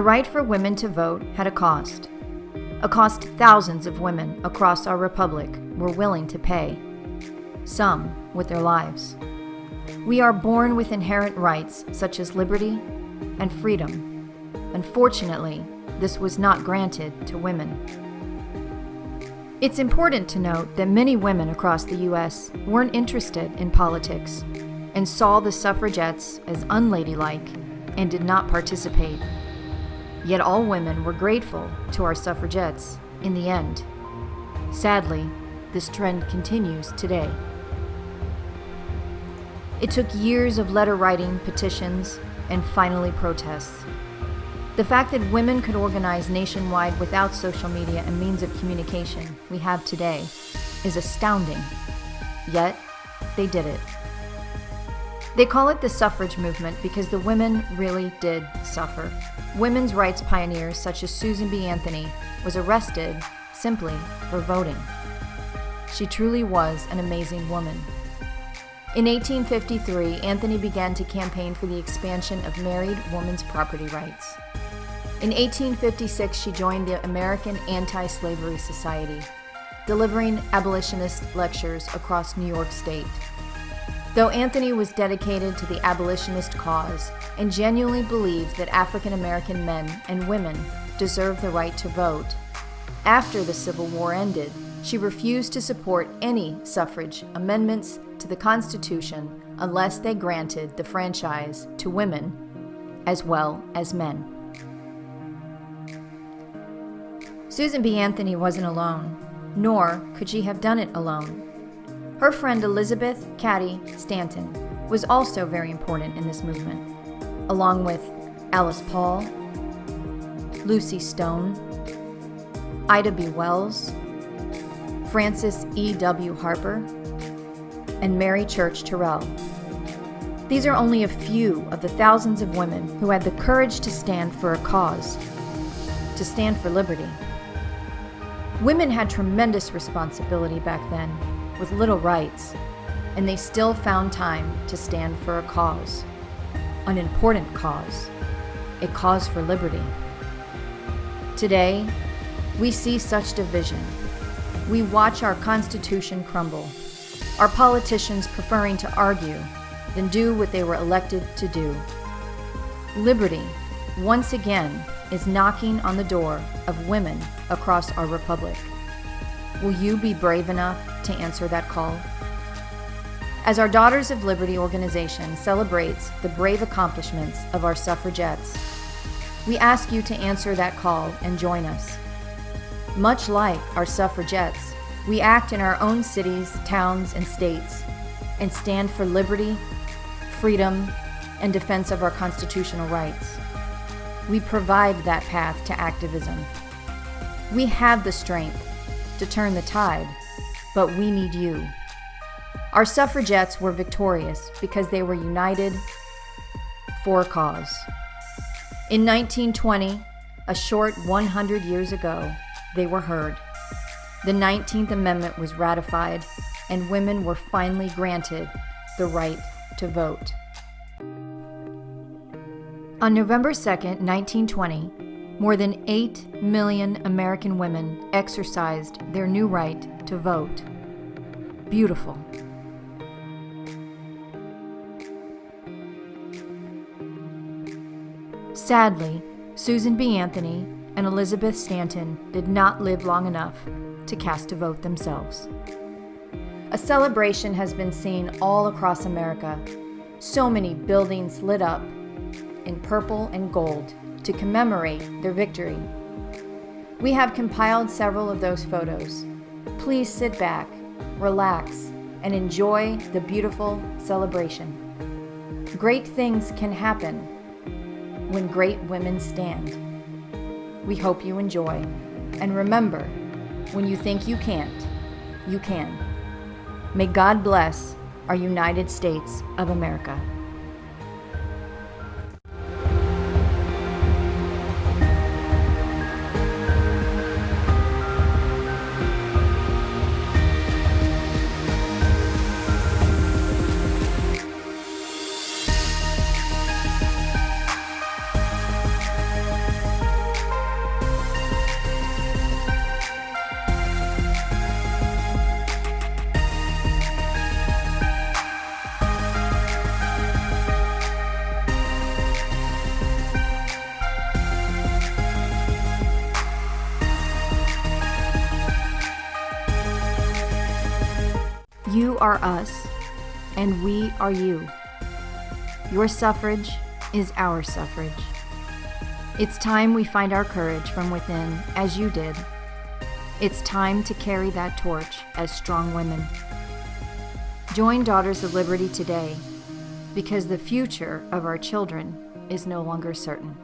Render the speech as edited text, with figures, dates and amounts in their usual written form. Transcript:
right for women to vote had a cost thousands of women across our republic were willing to pay, some with their lives. We are born with inherent rights such as liberty and freedom. Unfortunately, this was not granted to women. It's important to note that many women across the U.S. weren't interested in politics and saw the suffragettes as unladylike and did not participate. Yet all women were grateful to our suffragettes in the end. Sadly, this trend continues today. It took years of letter writing, petitions, and finally protests. The fact that women could organize nationwide without social media and means of communication we have today is astounding. Yet, they did it. They call it the suffrage movement because the women really did suffer. Women's rights pioneers such as Susan B. Anthony was arrested simply for voting. She truly was an amazing woman. In 1853, Anthony began to campaign for the expansion of married women's property rights. In 1856, she joined the American Anti-Slavery Society, delivering abolitionist lectures across New York State. Though Anthony was dedicated to the abolitionist cause and genuinely believed that African American men and women deserved the right to vote, after the Civil War ended, she refused to support any suffrage amendments to the Constitution unless they granted the franchise to women as well as men. Susan B. Anthony wasn't alone, nor could she have done it alone. Her friend Elizabeth Cady Stanton was also very important in this movement, along with Alice Paul, Lucy Stone, Ida B. Wells, Frances E.W. Harper, and Mary Church Terrell. These are only a few of the thousands of women who had the courage to stand for a cause, to stand for liberty. Women had tremendous responsibility back then, with little rights, and they still found time to stand for a cause, an important cause, a cause for liberty. Today, we see such division. We watch our Constitution crumble, our politicians preferring to argue than do what they were elected to do. Liberty, once again, is knocking on the door of women across our republic. Will you be brave enough to answer that call? As our Daughters of Liberty organization celebrates the brave accomplishments of our suffragettes, we ask you to answer that call and join us. Much like our suffragettes, we act in our own cities, towns, and states and stand for liberty, freedom, and defense of our constitutional rights. We provide that path to activism. We have the strength to turn the tide, but we need you. Our suffragettes were victorious because they were united for a cause. In 1920, a short 100 years ago, they were heard. The 19th Amendment was ratified, and women were finally granted the right to vote. On November 2nd, 1920, more than 8 million American women exercised their new right to vote. Beautiful. Sadly, Susan B. Anthony and Elizabeth Stanton did not live long enough to cast a vote themselves. A celebration has been seen all across America. So many buildings lit up in purple and gold to commemorate their victory. We have compiled several of those photos. Please sit back, relax, and enjoy the beautiful celebration. Great things can happen when great women stand. We hope you enjoy. And remember, when you think you can't, you can. May God bless our United States of America. You are us, and we are you. Your suffrage is our suffrage. It's time we find our courage from within, as you did. It's time to carry that torch as strong women. Join Daughters of Liberty today, because the future of our children is no longer certain.